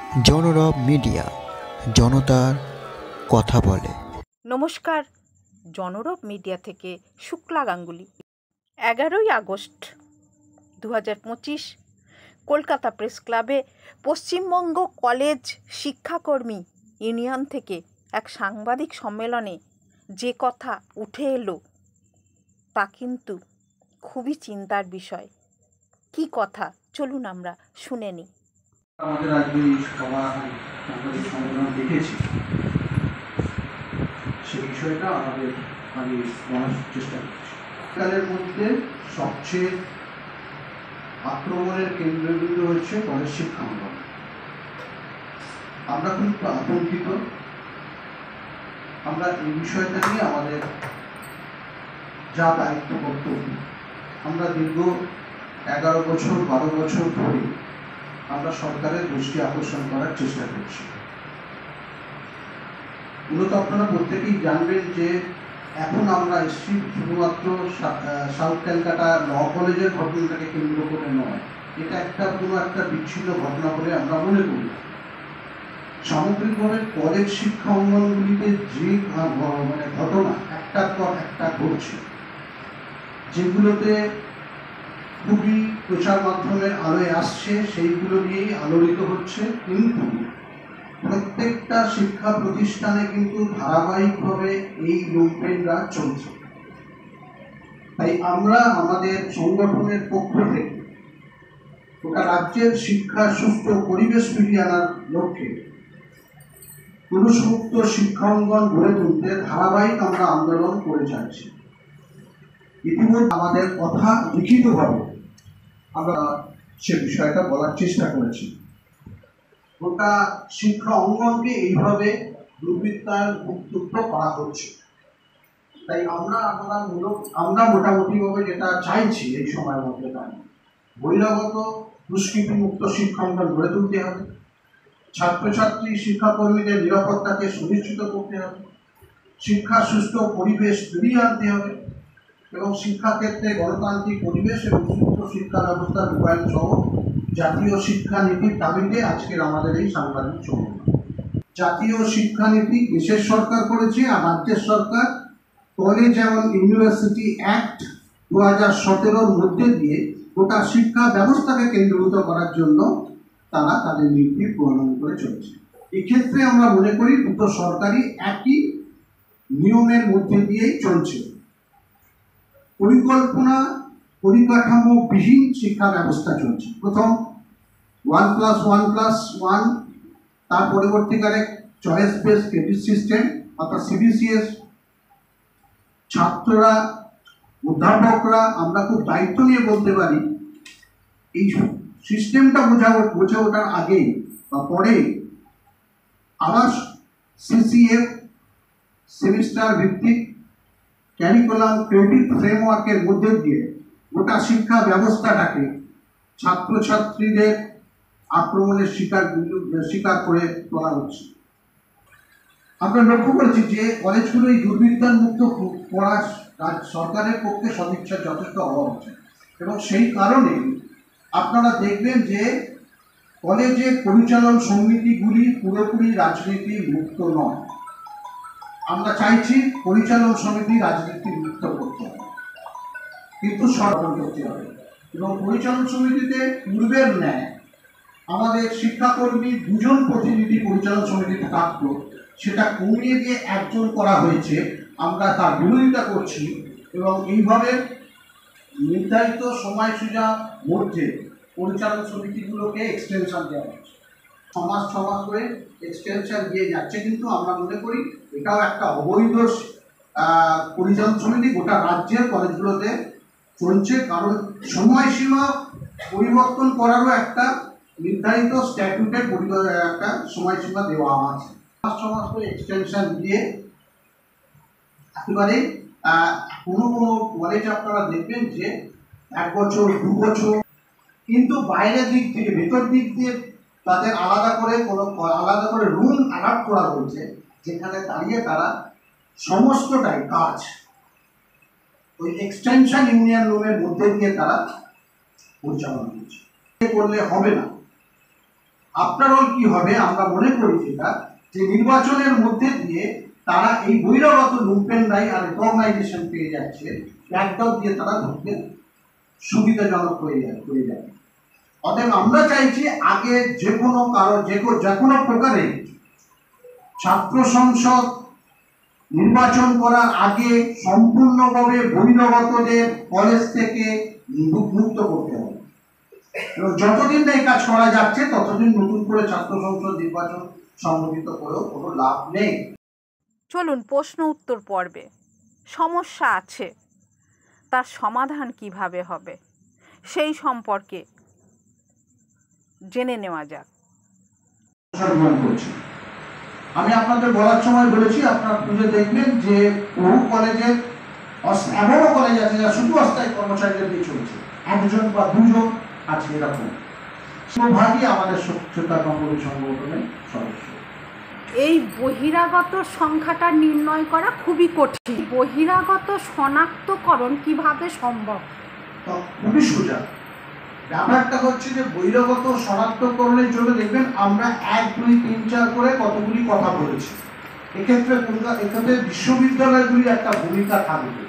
জনরব media, জনতার কথা বলে। নমস্কার, জনরব মিডিয়া থেকে শুক্লা গাঙ্গুলি। 11ই আগস্ট 2025 কলকাতা প্রেস ক্লাবে পশ্চিমবঙ্গ কলেজ শিক্ষাকর্মী ইউনিয়ন থেকে এক সাংবাদিক সম্মেলনে যে কথা উঠে এলো তা কিন্তু খুবই চিন্তার বিষয়। কি কথা, চলুন আমরা শুনে নিই। আমাদের আজকে এই সাংবাদিক সম্মেলন দেখেছি, সে বিষয়টা আমি বলার চেষ্টা করছি। কালের মধ্যে সবচেয়ে আক্রমণের কেন্দ্রবিন্দু হচ্ছে কলেজ শিক্ষা অঙ্গন। আমরা খুব আতঙ্কিত। আমরা এই বিষয়টা নিয়ে আমাদের যা দায়িত্ব কর্তব্য, আমরা দীর্ঘ 11 বছর 12 বছর ধরে আমরা সরকারের দৃষ্টি আকর্ষণ করার চেষ্টা করছি। মূলত আপনারা প্রত্যেকেই জানবেন যে এখন আমরা এসছি শুধুমাত্র সাউথ ক্যালকাটা ল কলেজের ঘটনাটাকে কেন্দ্র করে নয়, এটা কোনো একটা বিচ্ছিন্ন ঘটনা বলে আমরা মনে করি। সামগ্রিকভাবে কলেজ শিক্ষা অঙ্গনগুলিতে যে ঘটনা একটার পর একটা ঘটছে, যেগুলোতে খুবই প্রচার মাধ্যমের আলোয় আসছে, সেইগুলো নিয়েই আলোড়িত হচ্ছে। কিন্তু প্রত্যেকটা শিক্ষা প্রতিষ্ঠানে কিন্তু ধারাবাহিকভাবে এই লুম্পেনরা চলছে। তাই আমরা আমাদের সংগঠনের পক্ষ থেকে গোটা রাজ্যের শিক্ষা সুষ্ঠু পরিবেশ ফিরিয়ে আনার লক্ষ্যে পুরুষমুক্ত শিক্ষা অঙ্গন গড়ে তুলতে ধারাবাহিক আমরা আন্দোলন করে যাচ্ছি। ইতিমধ্যে আমাদের কথা লিখিতভাবে আমরা সে বিষয়টা বলার চেষ্টা করেছি। গোটা শিক্ষা অঙ্গনকে এইভাবে দুর্বৃত্তায়ন মুক্ত করা হচ্ছে। তাই আমরা মোটামুটিভাবে যেটা চাইছি এই সময়ের মধ্যে, তাই বহিরাগত দুষ্কৃতি মুক্ত শিক্ষা অঙ্গন গড়ে তুলতে হবে, ছাত্রছাত্রী শিক্ষাকর্মীদের নিরাপত্তাকে সুনিশ্চিত করতে হবে, শিক্ষা সুষ্ঠু পরিবেশ ফিরিয়ে আনতে হবে এবং শিক্ষাক্ষেত্রে গণতান্ত্রিক পরিবেশ এবং সুস্থ শিক্ষা ব্যবস্থার রূপায়ণ সহ জাতীয় শিক্ষানীতির দাবিতে আজকের আমাদের এই সাংবাদিক সম্মেলন। জাতীয় শিক্ষানীতি দেশের সরকার করেছে, আর রাজ্যের সরকার কলেজ এবং ইউনিভার্সিটি অ্যাক্ট 2017-র মধ্যে দিয়ে গোটা শিক্ষা ব্যবস্থাকে কেন্দ্রীভূত করার জন্য তারা তাদের নীতি প্রণয়ন করে চলেছে। এক্ষেত্রে আমরা মনে করি দুটো সরকারই একই নিয়মের মধ্যে দিয়েই চলছে। পরিকাঠামোবিহীন শিক্ষা ব্যবস্থা চলছে। প্রথম 1+1+1, তার পরবর্তীকালে চয়েস বেস ক্রেডিট সিস্টেম অর্থাৎ সিবিসিএস। ছাত্ররা, অধ্যাপকরা আমরা খুব দায়িত্ব নিয়ে বলতে পারি, এই সিস্টেমটা বোঝা ওঠার আগে বা পরে আবার সিসিএফ সেমিস্টার ভিত্তিক ক্যারিকুলাম ক্রেডিট ফ্রেমওয়ার্কের মধ্যে দিয়ে গোটা শিক্ষা ব্যবস্থাটাকে ছাত্রছাত্রীদের আক্রমণের শিকার করে তোলা হচ্ছে। আমরা লক্ষ্য করেছি যে কলেজগুলো এই দুর্বৃত্তায়ন মুক্ত করার সরকারের পক্ষে সদিচ্ছার যথেষ্ট অভাব হচ্ছে এবং সেই কারণে আপনারা দেখবেন যে কলেজের পরিচালন সমিতিগুলি পুরোপুরি রাজনীতি মুক্ত নয়। আমরা চাইছি পরিচালন সমিতি রাজনীতি মুক্ত করতে হবে, কিন্তু সরকার করতে হবে এবং পরিচালন সমিতিতে পূর্বের ন্যায় আমাদের শিক্ষাকর্মী 2জন প্রতিনিধি পরিচালন সমিতিতে থাকত, সেটা কমিয়ে দিয়ে 1জন করা হয়েছে। আমরা তার বিরোধিতা করছি এবং এইভাবে নির্ধারিত সময়সূচির মধ্যে পরিচালন সমিতিগুলোকে এক্সটেনশন দেওয়া হচ্ছে। 6 মাস করে এক্সটেনশন দিয়ে যাচ্ছে, কিন্তু আমরা মনে করি এটাও একটা অবৈধ পরিচালন সমিতি গোটা রাজ্যের কলেজগুলোতে চলছে। কারণ সময়সীমা পরিবর্তন করারও একটা নির্ধারিত স্ট্যাটিউটের একটা সময়সীমা দেওয়া আছে। 6 মাস করে এক্সটেনশন দিয়ে একেবারে কোনো কলেজ আপনারা দেখবেন যে 1 বছর 2 বছর, কিন্তু বাইরের দিক থেকে ভেতর দিক দিয়ে তাদের আলাদা করে রুম অ্যালাট করা হয়েছে, যেখানে দাঁড়িয়ে তারা সমস্তটাই কাজ ওই এক্সটেনশন ইউনিয়ন রুমের মধ্যে দিয়ে তারা পরিচালনা করছে। করলে হবে না, আপনার রোল কি হবে আমরা মনে করি যেটা, যে নির্বাচনের মধ্যে দিয়ে তারা এই বহিরাগত লুম্পেনরাই আর রিকগনাইজেশন পেয়ে যাচ্ছে, একদম দিয়ে তারা ধরতে সুবিধাজনক হয়ে যাবে। অতএব আমরা চাইছি আগে যে কোনো প্রকারে ছাত্র সংসদ নির্বাচন করার আগে সম্পূর্ণভাবে বহিরাগতদের কলেজ থেকে মুক্ত করতে হবে, এবং যতদিন না এই কাজ করা যাচ্ছে ততদিন নতুন করে ছাত্র সংসদ নির্বাচন সংগঠিত করেও কোনো লাভ নেই। চলুন প্রশ্ন উত্তর পর্বে। সমস্যা আছে, তার সমাধান কিভাবে হবে সেই সম্পর্কে জেনে নেওয়া যাক। আমি আপনাদের বলার সময় বলেছি, আপনারা খুঁজে দেখবেন যে বহু কলেজের এমনও কলেজ আছে যা শুধু অস্থায়ী কর্মচারীদের দিয়ে চলছে, একজন বা দুজন আছে এরকম। সৌভাগ্যই আমাদের স্বচ্ছতা কর্মী সংগঠনের সদস্য। এই বহিরাগত সংখ্যাটা নির্ণয় করা খুবই কঠিন। বহিরাগত শনাক্তকরণ কিভাবে সম্ভব? খুবই সোজা। ব্যাপারটা হচ্ছে যে বহিরাগত শনাক্তকরণের জন্য দেখবেন আমরা 1, 2, 3, 4 করে কতগুলি কথা বলেছি। এক্ষেত্রে বিশ্ববিদ্যালয়গুলির একটা ভূমিকা থাকবে।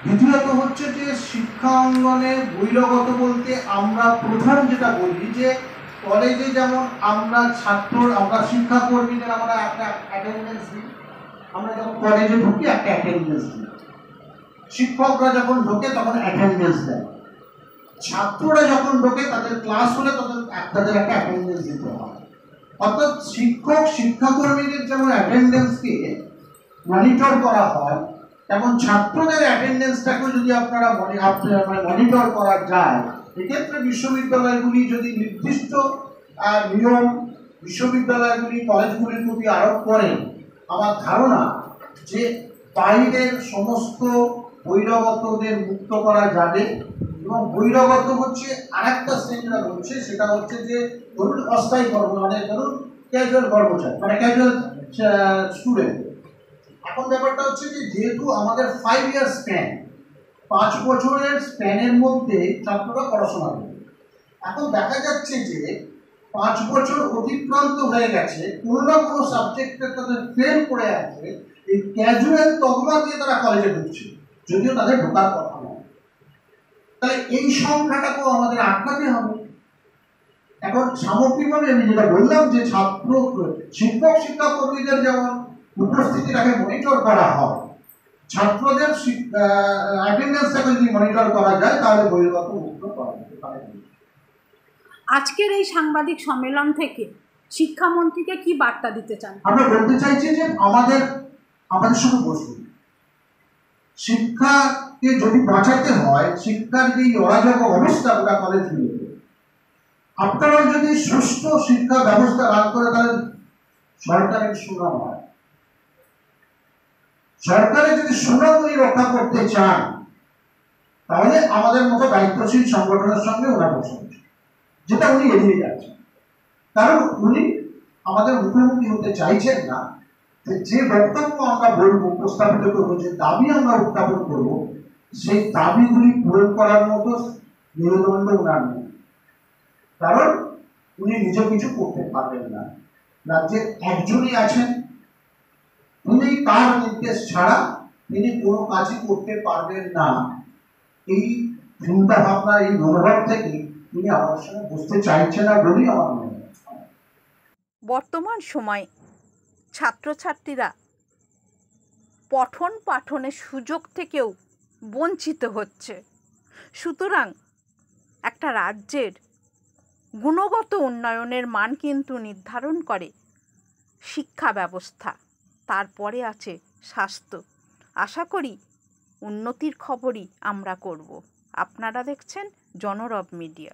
দ্বিতীয়ত হচ্ছে যে শিক্ষা অঙ্গনে বহিরাগত বলতে আমরা প্রথম যেটা বলি যে কলেজে যেমন আমরা শিক্ষাকর্মীদের আমরা একটা অ্যাটেন্ডেন্স দিই, আমরা যখন কলেজে ঢুকি একটা অ্যাটেন্ডেন্স দিই, শিক্ষকরা যখন ঢোকে তখন অ্যাটেন্ডেন্স দেয়, ছাত্ররা যখন ঢোকে তাদের ক্লাস হলে তাদের একটা অ্যাটেন্ডেন্স দিতে হয়। অর্থাৎ শিক্ষাকর্মীদের যেমন অ্যাটেন্ডেন্সকে মনিটর করা হয়, তেমন ছাত্রদের অ্যাটেন্ডেন্সটাকেও যদি আপনারা মনিটর করা যায়, এক্ষেত্রে বিশ্ববিদ্যালয়গুলি যদি নির্দিষ্ট নিয়ম বিশ্ববিদ্যালয়গুলি কলেজগুলির প্রতি আরোপ করেন, আমার ধারণা যে বাইরের সমস্ত বহিরাগতদের মুক্ত করা যাবে। এবং বহিরাগত হচ্ছে আরেকটা শ্রেণীরা বলছে, সেটা হচ্ছে যে ধরুন অস্থায়ী কর্মচারী, ধরুন ক্যাজুয়াল কর্মচারী, মানে ক্যাজুয়াল স্টুডেন্ট। এখন ব্যাপারটা হচ্ছে যে যেহেতু আমাদের 5 ইয়ার স্প্যান, 5 বছরের স্প্যানের মধ্যে ছাত্ররা পড়াশোনা করে, এখন দেখা যাচ্ছে যে 5 বছর অতিক্রান্ত হয়ে গেছে, কোনো না কোনো সাবজেক্টে তাদের ফেল করে আছে, এই ক্যাজুয়াল তকমা দিয়ে তারা কলেজে ঢুকছে, যদিও তাদের ঢোকার কথা নয়। তাহলে এই সংখ্যাটাকেও আমাদের আটকাতে হবে। এখন সামগ্রিকভাবে আমি যেটা বললাম যে শিক্ষাকর্মীদের যেমন উপস্থিতিটাকে মনিটর করা হয়, ছাত্রদের অ্যাটেন্ডেন্সটাকে যদি মনিটর করা যায় তাহলে বহিরাগত মুক্ত করা যেতে পারে। আজকের এই সাংবাদিক সম্মেলন থেকে শিক্ষামন্ত্রীকে কি বার্তা দিতে চান? আমরা বলতে চাইছি যে আমাদের সঙ্গে বসুন। শিক্ষাকে যদি বাঁচাতে হয়, শিক্ষার যে অরাজক অবস্থা গোটা কলেজগুলোতে, আপনারা যদি সুষ্ঠু শিক্ষা ব্যবস্থা রান করে তাহলে সরকারের সুনাম হয়। সরকারের যদি সুনাম উনি রক্ষা করতে চান তাহলে আমাদের মতো দায়িত্বশীল সংগঠনের সঙ্গে ওরা বসুন, যেটা উনি এড়িয়ে যাচ্ছেন। কারণ উনি আমাদের মুখোমুখি হতে চাইছেন না। যে বক্তব্য আমরা বলবো, উপস্থাপিত করবো, যে দাবি আমরা উত্থাপন করবো, সেই দাবিগুলি পূরণ করার মতো মেরুদণ্ড ওনার নেই। কারণ উনি নিজে কিছু করতে পারবেন না। রাজ্যের একজনই আছেন, তিনি তার নির্দেশ ছাড়া তিনি কোনো কাজই করতে পারবেন না। এই চিন্তা ভাবনা, এই মনোভাব থেকে তিনি আমাদের সঙ্গে বসতে চাইছেন না বলেই আমার মনে হয়। বর্তমান সময় ছাত্রছাত্রীরা পঠন পাঠনের সুযোগ থেকেও বঞ্চিত হচ্ছে। সুতরাং একটা রাজ্যের গুণগত উন্নয়নের মান কিন্তু নির্ধারণ করে শিক্ষা ব্যবস্থা, তারপরে আছে স্বাস্থ্য। আশা করি উন্নতির খবরই আমরা করব। আপনারা দেখছেন জনরব মিডিয়া।